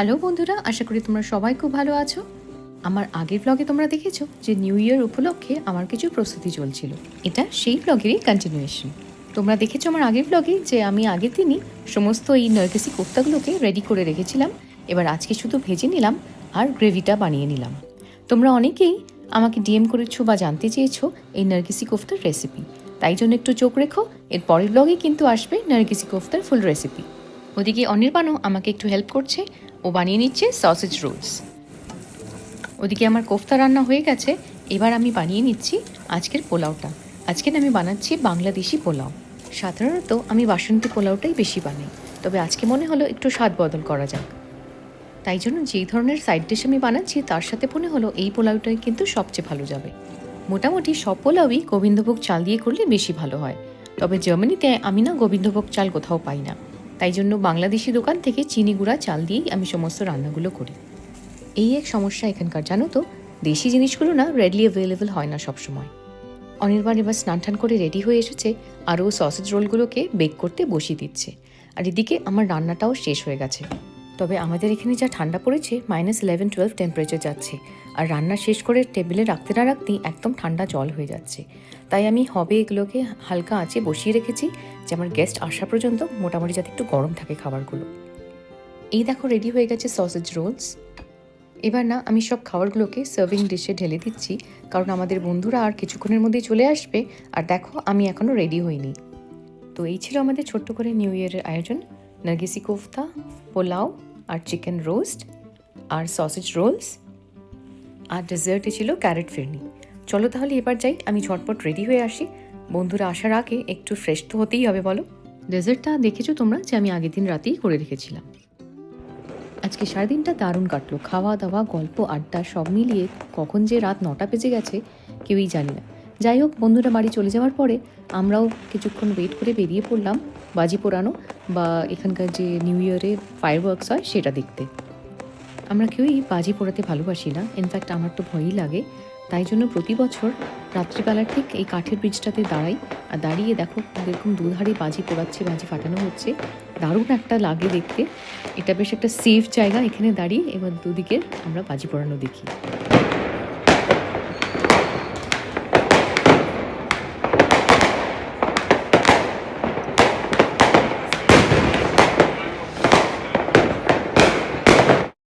Hello বন্ধুরা, আশা করি তোমরা সবাই খুব ভালো আছো। আমার আগের ব্লগে তোমরা দেখেছো যে নিউ ইয়ার উপলক্ষে আমার কিছু প্রস্তুতি চলছিল। এটা সেই ব্লগেরই কন্টিনিউয়েশন। তোমরা দেখেছো আমার আগের ব্লগে যে আমি আগের দিনই সমস্ত এই নারকেসি কোফতাগুলোকে রেডি করে রেখেছিলাম। এবার আজকে শুধু ভেজে নিলাম আর গ্রেভিটা বানিয়ে নিলাম। তোমরা অনেকেই আমাকে ডিএম করেছো বা জানতে চেয়েছো এই নারকেসি কোফতার রেসিপি, তাই জন্য একটু চোখ রেখো, এর পরের ব্লগে কিন্তু আসবে নারকেসি কোফতার ফুল রেসিপি। ওদিকে অনির্বাণও আমাকে একটু হেল্প করছে, ও বানিয়ে নিচ্ছে সসেজ রোলস। ওদিকে আমার কোফতা রান্না হয়ে গেছে, এবার আমি বানিয়ে নিচ্ছি আজকের পোলাওটা। আজকে আমি বানাচ্ছি বাংলাদেশি পোলাও। সাধারণত আমি বাসন্তী পোলাওটাই বেশি বানাই, তবে আজকে মনে হলো একটু স্বাদ বদল করা যাক। তাই জন্য যেই ধরনের সাইড ডিশ আমি বানাচ্ছি তার সাথে মনে হলো এই পোলাওটাই কিন্তু সবচেয়ে ভালো যাবে। মোটামুটি সব পোলাওই গোবিন্দভোগ চাল দিয়ে করলে বেশি ভালো হয়, তবে জার্মানিতে আমি না গোবিন্দভোগ চাল কোথাও পাই না, তাই জন্য বাংলাদেশি দোকান থেকে চিনি গুঁড়া চাল দিয়েই আমি সমস্ত রান্নাগুলো করি। এই এক সমস্যা এখানকার, জানো তো, দেশি জিনিসগুলো না রেডলি অ্যাভেলেবল হয় না সবসময়। অনির্বাণ এবার স্নান টান করে রেডি হয়ে এসেছে, আর ও সসেজ রোলগুলোকে বেক করতে বসিয়ে দিচ্ছে। আর এদিকে আমার রান্নাটাও শেষ হয়ে গেছে। তবে আমাদের এখানে যা ঠান্ডা পড়েছে, -11-12 টেম্পারেচার যাচ্ছে, আর রান্না শেষ করে টেবিলে রাখতে না রাখতেই একদম ঠান্ডা জল হয়ে যাচ্ছে। তাই আমি এগুলোকে হালকা আঁচে বসিয়ে রেখেছি, যে আমার গেস্ট আসা পর্যন্ত মোটামুটি যাতে একটু গরম থাকে খাবারগুলো। এই দেখো রেডি হয়ে গেছে সসেজ রোলস। এবার না আমি সব খাবারগুলোকে সার্ভিং ডিশে ঢেলে দিচ্ছি, কারণ আমাদের বন্ধুরা আর কিছুক্ষণের মধ্যেই চলে আসবে। আর দেখো আমি এখনও রেডি হইনি। তো এই ছিল আমাদের ছোট্ট করে নিউ ইয়ারের আয়োজন। নারগিসি কোফতা, পোলাও আর চিকেন রোস্ট আর সসেজ রোলস, আর ডেজার্টে ছিল ক্যারেট ফিরনি। চলো তাহলে এবার যাই, আমি ঝটপট রেডি হয়ে আসি। বন্ধুরা আসার আগে একটু ফ্রেশ তো হতেই হবে বলো। ডেজার্টটা দেখেছো তোমরা যে আমি আগের দিন রাতেই করে রেখেছিলাম। আজকে সারাদিনটা দারুণ কাটলো, খাওয়া দাওয়া গল্প আড্ডা সব মিলিয়ে কখন যে রাত 9টা বেজে গেছে কেউই জানি না। যাই হোক, বন্ধুরা বাড়ি চলে যাওয়ার পরে আমরাও কিছুক্ষণ ওয়েট করে বেরিয়ে পড়লাম বাজি পোড়ানো বা এখানকার যে নিউ ইয়ারে ফায়ারওয়ার্কস হয় সেটা দেখতে। আমরা কেউই বাজি পোড়াতে ভালোবাসি না, ইনফ্যাক্ট আমার তো ভয়ই লাগে। তাই জন্য প্রতি বছর রাত্রিবেলা ঠিক এই কাঠের ব্রিজটাতে দাঁড়াই, আর দাঁড়িয়ে দেখো এরকম দুধারে বাজি পোড়াচ্ছে, বাজি ফাটানো হচ্ছে, দারুণ একটা লাগে দেখতে। এটা বেশ একটা সেফ জায়গা, এখানে দাঁড়িয়ে এবার দুদিকে আমরা বাজি পোড়ানো দেখি।